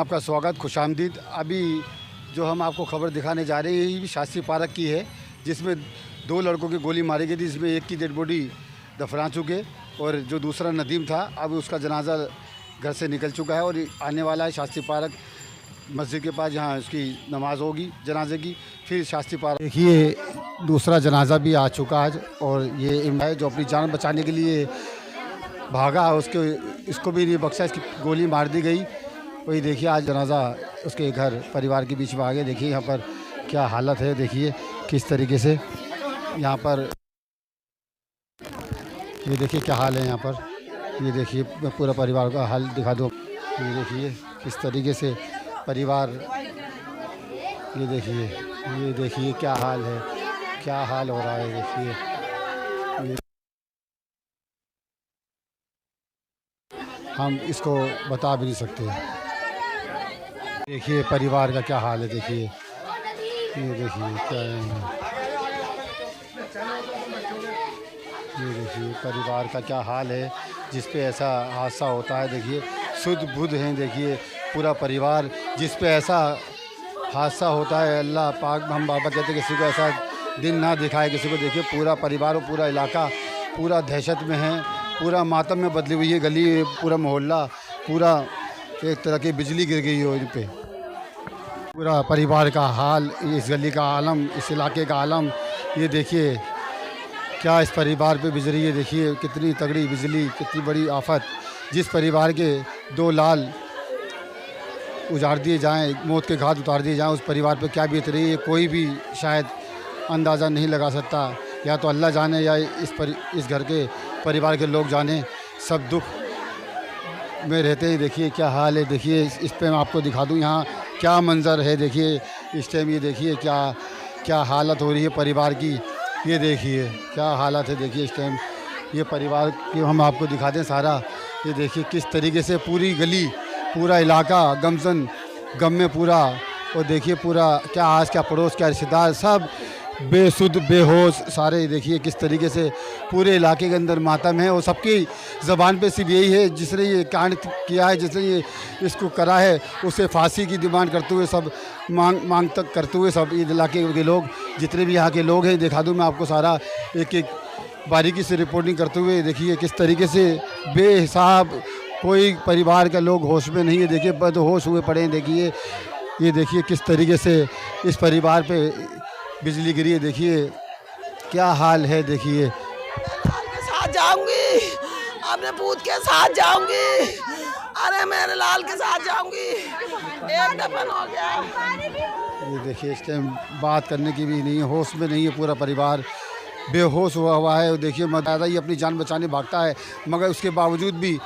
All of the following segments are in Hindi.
आपका स्वागत, खुशामदीद। अभी जो हम आपको खबर दिखाने जा रहे हैं ये भी शास्त्री पार्क की है, जिसमें 2 लड़कों की गोली मारी गई थी, जिसमें एक की डेड बॉडी दफना चुके और जो दूसरा नदीम था अब उसका जनाजा घर से निकल चुका है और आने वाला है शास्त्री पार्क मस्जिद के पास, जहाँ उसकी नमाज होगी जनाजे की। फिर शास्त्री पार्क देखिए दूसरा जनाजा भी आ चुका आज और ये इमाम जो अपनी जान बचाने के लिए भागा उसके इसको भी नहीं बख्शा, इसकी गोली मार दी गई। वही देखिए आज जनाजा उसके घर परिवार के बीच में आ गया। देखिए यहाँ पर क्या हालत है, देखिए किस तरीके से यहाँ पर, ये देखिए क्या हाल है यहाँ पर। ये देखिए मैं पूरा परिवार का हाल दिखा दूँ। ये देखिए किस तरीके से परिवार, ये देखिए क्या हाल है, क्या हाल हो रहा है। देखिए हम इसको बता भी नहीं सकते। देखिए परिवार का क्या हाल है, देखिए ये देखिए क्या है, ये देखिए परिवार का क्या हाल है जिस पे ऐसा हादसा होता है। देखिए शुद्ध बुद्ध हैं, देखिए पूरा परिवार जिस पे ऐसा हादसा होता है। अल्लाह पाक हम बाबा कहते हैं किसी को ऐसा दिन ना दिखाए किसी को। देखिए पूरा परिवार और पूरा इलाका पूरा दहशत में है, पूरा मातम में बदली हुई है गली, पूरा मोहल्ला, पूरा एक तरह की बिजली गिर गई हो इन पे। पूरा परिवार का हाल, इस गली का आलम, इस इलाके का आलम। ये देखिए क्या इस परिवार पे बिजली है, देखिए कितनी तगड़ी बिजली, कितनी बड़ी आफत। जिस परिवार के 2 लाल उजाड़ दिए जाएं, मौत के घाट उतार दिए जाएं, उस परिवार पे क्या बीत रही है कोई भी शायद अंदाज़ा नहीं लगा सकता। या तो अल्लाह जाने या इस घर के परिवार के लोग जाने, सब दुख में रहते हैं। देखिए क्या हाल है, देखिए इस पे मैं आपको दिखा दूं यहाँ क्या मंज़र है। देखिए इस टाइम ये देखिए क्या क्या हालत हो रही है परिवार की। ये देखिए क्या हालत है, देखिए इस टाइम ये परिवार की हम आपको दिखा दें सारा। ये देखिए किस तरीके से पूरी गली, पूरा इलाका गम में पूरा, और देखिए पूरा क्या आस क्या पड़ोस क्या रिश्तेदार सब बेसुध बेहोश सारे। देखिए किस तरीके से पूरे इलाके के अंदर मातम है और सबकी ज़बान पे सिर्फ यही है, जिसने ये कांड किया है, जिसने ये इसको करा है, उसे फांसी की डिमांड करते हुए सब मांग तक करते हुए सब इलाके के लोग, जितने भी यहाँ के लोग हैं, दिखा दूँ मैं आपको सारा एक एक बारीकी से रिपोर्टिंग करते हुए। देखिए किस तरीके से बेहिसाब कोई परिवार के लोग होश में नहीं है, देखिए बदहोश हुए पड़े हैं। देखिए ये देखिए किस तरीके से इस परिवार पे बिजली गिरी है, देखिए क्या हाल है। देखिए के साथ जाऊंगी, अपने पूत के साथ जाऊंगी, अरे मेरे लाल के साथ जाऊंगी, एक दफन हो गया। ये देखिए इस टाइम बात करने की भी नहीं है, होश में नहीं है, पूरा परिवार बेहोश हुआ है। देखिए दादा ही अपनी जान बचाने भागता है, मगर उसके बावजूद भी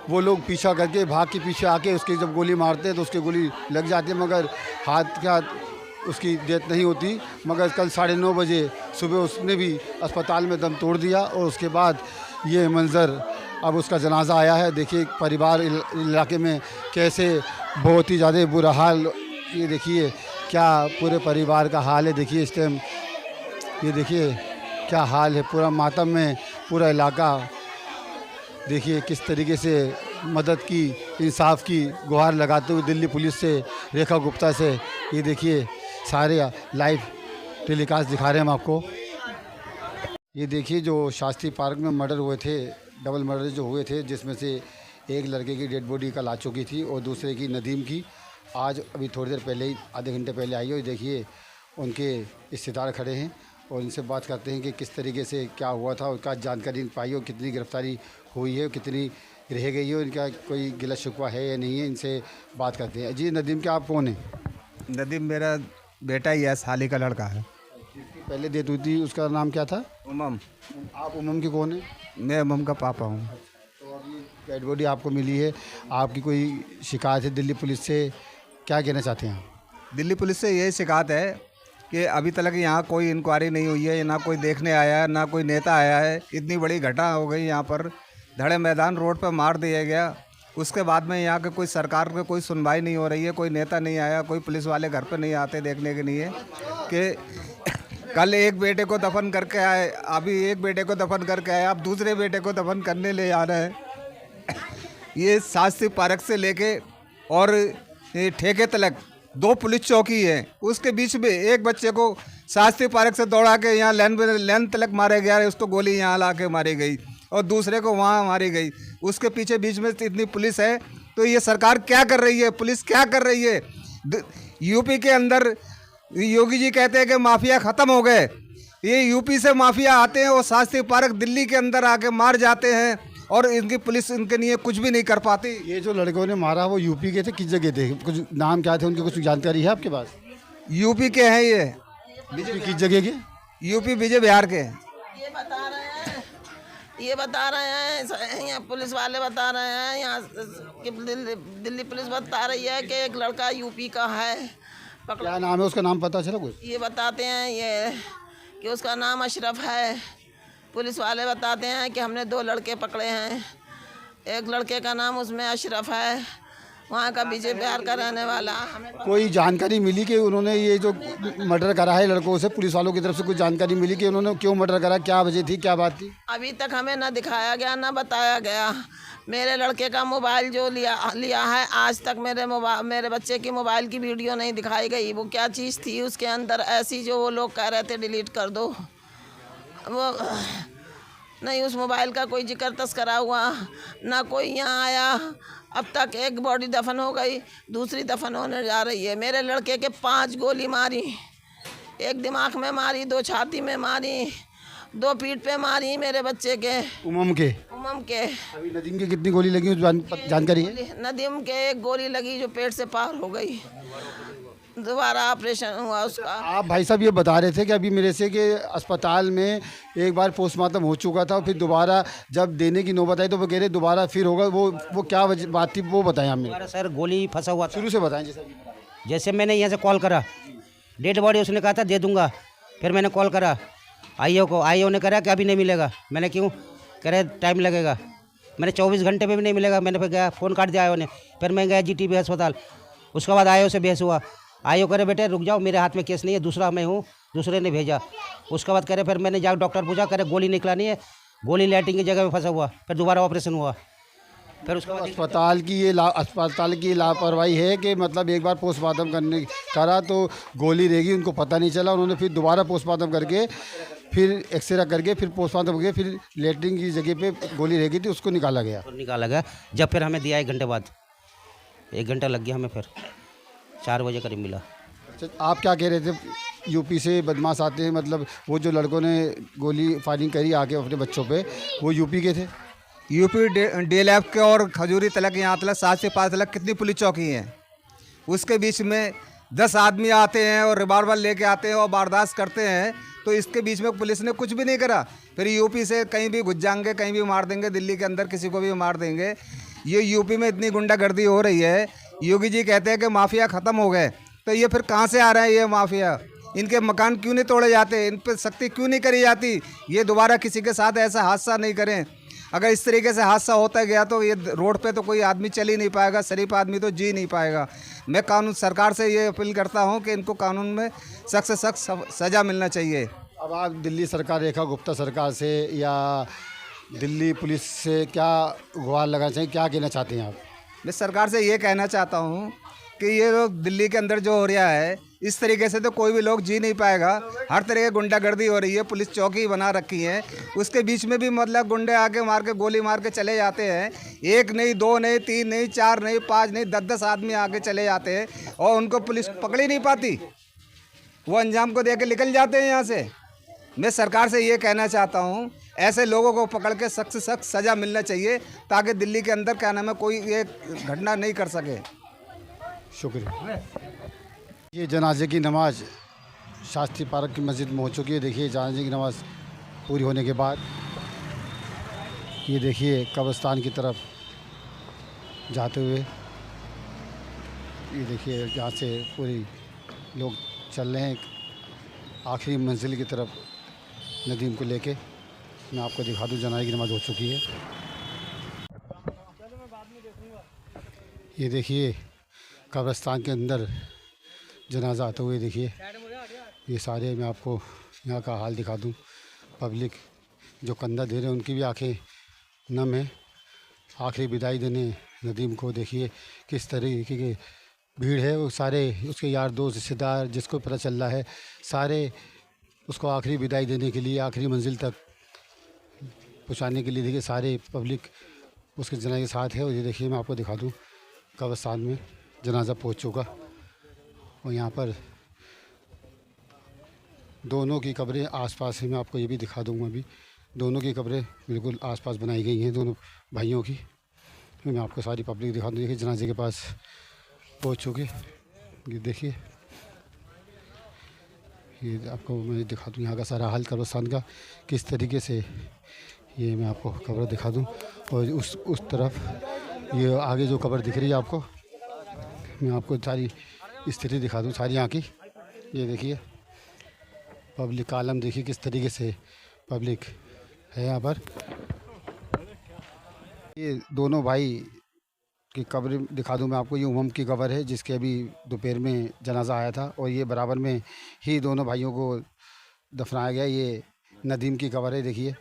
वो लोग पीछा करके भाग के पीछे आके उसकी जब गोली मारते हैं तो उसकी गोली लग जाती है, मगर हाथ का उसकी डेथ नहीं होती। मगर कल 9:30 बजे सुबह उसने भी अस्पताल में दम तोड़ दिया और उसके बाद ये मंज़र अब उसका जनाजा आया है। देखिए परिवार इलाके में कैसे बहुत ही ज़्यादा बुरा हाल, ये देखिए क्या पूरे परिवार का हाल है। देखिए इस टाइम ये देखिए क्या हाल है, पूरा मातम में पूरा इलाका। देखिए किस तरीके से मदद की, इंसाफ की गुहार लगाते हुए दिल्ली पुलिस से, रेखा गुप्ता से, ये देखिए सारे लाइव टेलीकास्ट दिखा रहे हैं हम आपको। ये देखिए जो शास्त्री पार्क में मर्डर हुए थे, डबल मर्डर जो हुए थे, जिसमें से एक लड़के की डेड बॉडी कल आ चुकी थी और दूसरे की नदीम की आज अभी थोड़ी देर पहले ही, आधे घंटे पहले आई है। देखिए उनके रिश्तेदार खड़े हैं और इनसे बात करते हैं कि किस तरीके से क्या हुआ था, उसका जानकारी पाई हो, कितनी गिरफ्तारी हुई है, कितनी रह गई है, इनका कोई गिला शिकवा है या नहीं है, इनसे बात करते हैं। जी नदीम क्या आप कौन हैं? नदीम मेरा बेटा ही है, साली का लड़का है। पहले डेथ हुई थी उसका नाम क्या था? उमम। आप उमम के कौन हैं? मैं उमम का पापा हूँ। तो अभी डेड बॉडी आपको मिली है, आपकी कोई शिकायत है दिल्ली पुलिस से, क्या कहना चाहते हैं आप? दिल्ली पुलिस से यही शिकायत है कि अभी तक यहाँ कोई इंक्वायरी नहीं हुई है, ना कोई देखने आया है, ना कोई नेता आया है। इतनी बड़ी घटना हो गई यहाँ पर, धड़े मैदान रोड पर मार दिया गया। उसके बाद में यहाँ के कोई सरकार के कोई सुनवाई नहीं हो रही है, कोई नेता नहीं आया, कोई पुलिस वाले घर पे नहीं आते देखने के लिए कि कल एक बेटे को दफन करके आए, अभी एक बेटे को दफन करके आए, अब दूसरे बेटे को दफन करने ले आ रहे हैं। ये शास्त्री पार्क से लेके और ठेके तलक 2 पुलिस चौकी है, उसके बीच में एक बच्चे को शास्त्री पार्क से दौड़ा के यहाँ लेन तलक मारे गया, उसको गोली यहाँ ला के मारी गई और दूसरे को वहाँ मारी गई। उसके पीछे बीच में इतनी पुलिस है, तो ये सरकार क्या कर रही है, पुलिस क्या कर रही है? यूपी के अंदर योगी जी कहते हैं कि माफिया ख़त्म हो गए। ये यूपी से माफिया आते हैं और शास्त्री पार्क दिल्ली के अंदर आके मार जाते हैं और इनकी पुलिस इनके लिए कुछ भी नहीं कर पाती। ये जो लड़कों ने मारा वो यूपी के थे, किस जगह थे, कुछ नाम क्या थे उनकी, कुछ जानकारी है आपके पास? यूपी के हैं ये, बीजेपी किस जगह के? यूपी बीजे बिहार के। ये बता रहे हैं यहाँ पुलिस वाले बता रहे हैं, यहाँ कि दिल्ली पुलिस बता रही है कि एक लड़का यूपी का है पकड़ा। क्या नाम है उसका, नाम पता चला कुछ? ये बताते हैं ये कि उसका नाम अशरफ है। पुलिस वाले बताते हैं कि हमने 2 लड़के पकड़े हैं, एक लड़के का नाम उसमें अशरफ है, वहाँ का बीजेपी बिहार का रहने वाला। कोई जानकारी मिली कि उन्होंने ये जो मर्डर करा है लड़कों से, पुलिस वालों की तरफ से कुछ जानकारी मिली कि उन्होंने क्यों मर्डर करा, क्या वजह थी, क्या बात थी? अभी तक हमें न दिखाया गया न बताया गया। मेरे लड़के का मोबाइल जो लिया है, आज तक मेरे बच्चे की मोबाइल की वीडियो नहीं दिखाई गई। वो क्या चीज़ थी उसके अंदर ऐसी जो वो लोग कह रहे थे डिलीट कर दो, वो नहीं, उस मोबाइल का कोई जिक्र तस्करा हुआ ना, कोई यहाँ आया। अब तक एक बॉडी दफन हो गई, दूसरी दफन होने जा रही है। मेरे लड़के के 5 गोली मारी, एक दिमाग में मारी, 2 छाती में मारी, 2 पीठ पे मारी मेरे बच्चे के उमम के। अभी नदीम के कितनी गोली लगी जानकारी है? नदीम के 1 गोली लगी जो पेट से पार हो गई, दोबारा ऑपरेशन हुआ उसका। आप भाई साहब ये बता रहे थे कि अभी मेरे से कि अस्पताल में एक बार पोस्टमार्टम हो चुका था, फिर दोबारा जब देने की नौबत आई तो वो कह रहे दोबारा फिर होगा। वो क्या बात थी वो बताएं हमें। सर गोली फंसा हुआ था, शुरू से बताएं। जैसे मैंने यहाँ से कॉल करा, डेड बॉडी उसने कहा था दे दूंगा, फिर मैंने कॉल करा आईओ को, आईओ ने कहा कि अभी नहीं मिलेगा। मैंने क्यों, कह रहे टाइम लगेगा। मैंने 24 घंटे में भी नहीं मिलेगा, मैंने फिर गया फ़ोन काट दिया आईओ ने। फिर मैं गया जीटीबी अस्पताल, उसके बाद आईओ से बहस हुआ। आईओ करे बेटे रुक जाओ, मेरे हाथ में केस नहीं है, दूसरा मैं हूँ, दूसरे ने भेजा। उसके बाद कह रहे, फिर मैंने जाकर डॉक्टर पूछा, कह रहे गोली निकला नहीं है, गोली लैट्रिन की जगह में फंसा हुआ। फिर दोबारा ऑपरेशन हुआ। फिर उसके बाद अस्पताल की लापरवाही है कि मतलब एक बार पोस्टमार्टम करा तो गोली रहेगी, उनको पता नहीं चला। उन्होंने फिर दोबारा पोस्टमार्टम करके फिर एक्सरे करके फिर पोस्टमार्टम करके फिर लैट्रिन की जगह पे गोली रहेगी थी, उसको निकाला गया। जब फिर हमें दिया 1 घंटे बाद, 1 घंटा लग गया हमें, फिर 4 बजे करीब मिला। आप क्या कह रहे थे? यूपी से बदमाश आते हैं, मतलब वो जो लड़कों ने गोली फायरिंग करी आके अपने बच्चों पे, वो यूपी के थे? यूपी DLF के और खजूरी तलक, यहाँ तलक 7 से 5 तलक कितनी पुलिस चौकी हैं, उसके बीच में 10 आदमी आते हैं और रिवाल्वर लेके आते हैं और वारदात करते हैं। तो इसके बीच में पुलिस ने कुछ भी नहीं करा। फिर यूपी से कहीं भी घुस जाएंगे, कहीं भी मार देंगे, दिल्ली के अंदर किसी को भी मार देंगे। ये यूपी में इतनी गुंडागर्दी हो रही है। योगी जी कहते हैं कि माफिया ख़त्म हो गए, तो ये फिर कहाँ से आ रहा है ये माफिया? इनके मकान क्यों नहीं तोड़े जाते, इन पर सख्ती क्यों नहीं करी जाती? ये दोबारा किसी के साथ ऐसा हादसा नहीं करें। अगर इस तरीके से हादसा होता गया तो ये रोड पे तो कोई आदमी चल ही नहीं पाएगा, शरीफ आदमी तो जी नहीं पाएगा। मैं कानून सरकार से ये अपील करता हूँ कि इनको कानून में सख्त से सख्त सज़ा मिलना चाहिए। अब आप दिल्ली सरकार, रेखा गुप्ता सरकार से या दिल्ली पुलिस से क्या गुहार लगाना चाहिए, क्या कहना चाहते हैं आप? मैं सरकार से ये कहना चाहता हूँ कि ये लोग दिल्ली के अंदर जो हो रहा है, इस तरीके से तो कोई भी लोग जी नहीं पाएगा। हर तरह की गुंडागर्दी हो रही है, पुलिस चौकी बना रखी है, उसके बीच में भी मतलब गुंडे आके मार के गोली मार के चले जाते हैं। 1 नहीं, 2 नहीं, 3 नहीं, 4 नहीं, 5 नहीं, 10-10 आदमी आके चले जाते हैं और उनको पुलिस पकड़ ही नहीं पाती। वो अंजाम को दे के निकल जाते हैं यहाँ से। मैं सरकार से ये कहना चाहता हूँ, ऐसे लोगों को पकड़ के सख्त से सख्त सज़ा मिलना चाहिए, ताकि दिल्ली के अंदर क्या नाम है कोई ये घटना नहीं कर सके। शुक्रिया। ये जनाजे की नमाज शास्त्री पार्क की मस्जिद में हो चुकी है। देखिए जनाजे की नमाज पूरी होने के बाद ये देखिए कब्रिस्तान की तरफ जाते हुए, ये देखिए यहाँ से पूरी लोग चल रहे हैं आखिरी मंजिल की तरफ नदीम को लेके। मैं आपको दिखा दूँ, जनाजे की नमाज हो चुकी है। ये देखिए कब्रिस्तान के अंदर जनाजा आते हुए, देखिए ये सारे, मैं आपको यहाँ का हाल दिखा दूँ। पब्लिक जो कंधा दे रहे हैं उनकी भी आंखें नम है। आखिरी विदाई देने नदीम को देखिए किस तरीके के भीड़ है वो सारे उसके यार दोस्त रिश्तेदार जिसको पता चल रहा है सारे उसको आखिरी विदाई देने के लिए आखिरी मंजिल तक पहुंचाने के लिए देखिए सारे पब्लिक उसके जनाजे के साथ है। और ये देखिए मैं आपको दिखा दूं कब्रिस्तान में जनाजा पहुंच चुका और यहाँ पर दोनों की कब्रें आसपास है। मैं आपको ये भी दिखा दूंगा अभी दोनों की कब्रें बिल्कुल आसपास बनाई गई हैं दोनों भाइयों की। मैं आपको सारी पब्लिक दिखा दूँ। देखिए जनाजे के पास पहुंच चुके ये देखिए ये आपको मैं दिखा दूँ यहाँ का सारा हाल कब्रिस्तान का किस तरीके से ये मैं आपको कब्र दिखा दूँ। और उस तरफ ये आगे जो कब्र दिख रही है आपको मैं आपको सारी स्थिति दिखा दूँ सारी यहाँ की। ये देखिए पब्लिक का आलम देखिए किस तरीके से पब्लिक है यहाँ पर। ये दोनों भाई की कब्र दिखा दूँ मैं आपको। ये उमम की कब्र है जिसके अभी दोपहर में जनाजा आया था और ये बराबर में ही दोनों भाइयों को दफनाया गया। ये नदीम की कब्र है। देखिए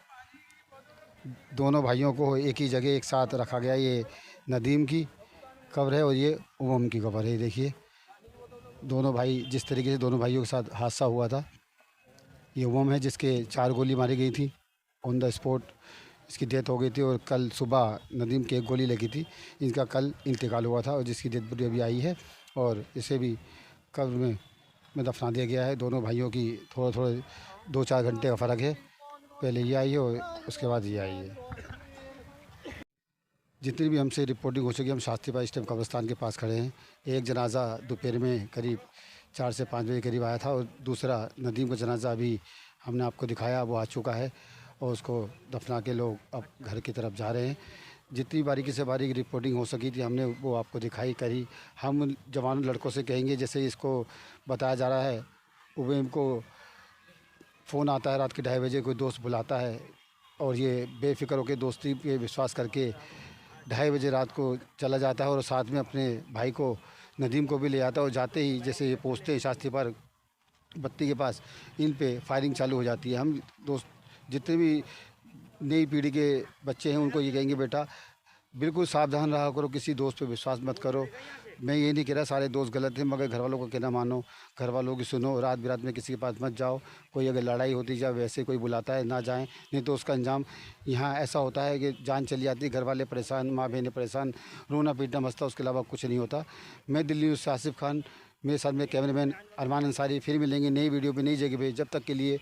दोनों भाइयों को एक ही जगह एक साथ रखा गया। ये नदीम की कब्र है और ये उमम की कब्र है। देखिए दोनों भाई जिस तरीके से दोनों भाइयों के साथ हादसा हुआ था। ये उमम है जिसके 4 गोली मारी गई थी ऑन द स्पॉट इसकी डेथ हो गई थी। और कल सुबह नदीम की 1 गोली लगी थी। इनका कल इंतकाल हुआ था और जिसकी डेथ बॉडी अभी आई है और इसे भी कब्र में दफना दिया गया है। दोनों भाइयों की थोड़े 2-4 घंटे का फ़र्क है। पहले ये आई है और उसके बाद ये आई है। जितनी भी हमसे रिपोर्टिंग हो सकी हम शास्त्री पार्क स्टेम कब्रिस्तान के पास खड़े हैं। एक जनाजा दोपहर में करीब 4 से 5 बजे करीब आया था और दूसरा नदीम का जनाजा अभी हमने आपको दिखाया वो आ चुका है और उसको दफना के लोग अब घर की तरफ जा रहे हैं। जितनी बारीकी से बारीक रिपोर्टिंग हो सकी थी हमने वो आपको दिखाई करी। हम जवान लड़कों से कहेंगे जैसे इसको बताया जा रहा है उबेम को फ़ोन आता है रात के 2:30 बजे कोई दोस्त बुलाता है और ये बेफिक्र होकर दोस्ती पे विश्वास करके 2:30 बजे रात को चला जाता है और साथ में अपने भाई को नदीम को भी ले आता है। और जाते ही जैसे ये पहुँचते हैं शास्त्री पार्क बत्ती के पास इन पे फायरिंग चालू हो जाती है। हम दोस्त जितने भी नई पीढ़ी के बच्चे हैं उनको ये कहेंगे बेटा बिल्कुल सावधान रहा करो किसी दोस्त पे विश्वास मत करो। मैं ये नहीं कह रहा सारे दोस्त गलत हैं मगर घर वालों को कहना मानो घर वालों की सुनो। रात बिरात में किसी के पास मत जाओ। कोई अगर लड़ाई होती या वैसे कोई बुलाता है ना जाएं नहीं तो उसका अंजाम यहाँ ऐसा होता है कि जान चली जाती है। घर वाले परेशान माँ बहनें परेशान रोना पीटना मसता उसके अलावा कुछ नहीं होता। मैं दिल्ली न्यूज़ से आसिफ खान मेरे साथ में कैमरामैन अरमान अंसारी फिर मिलेंगे नई वीडियो पे नई जगह पे। जब तक के लिए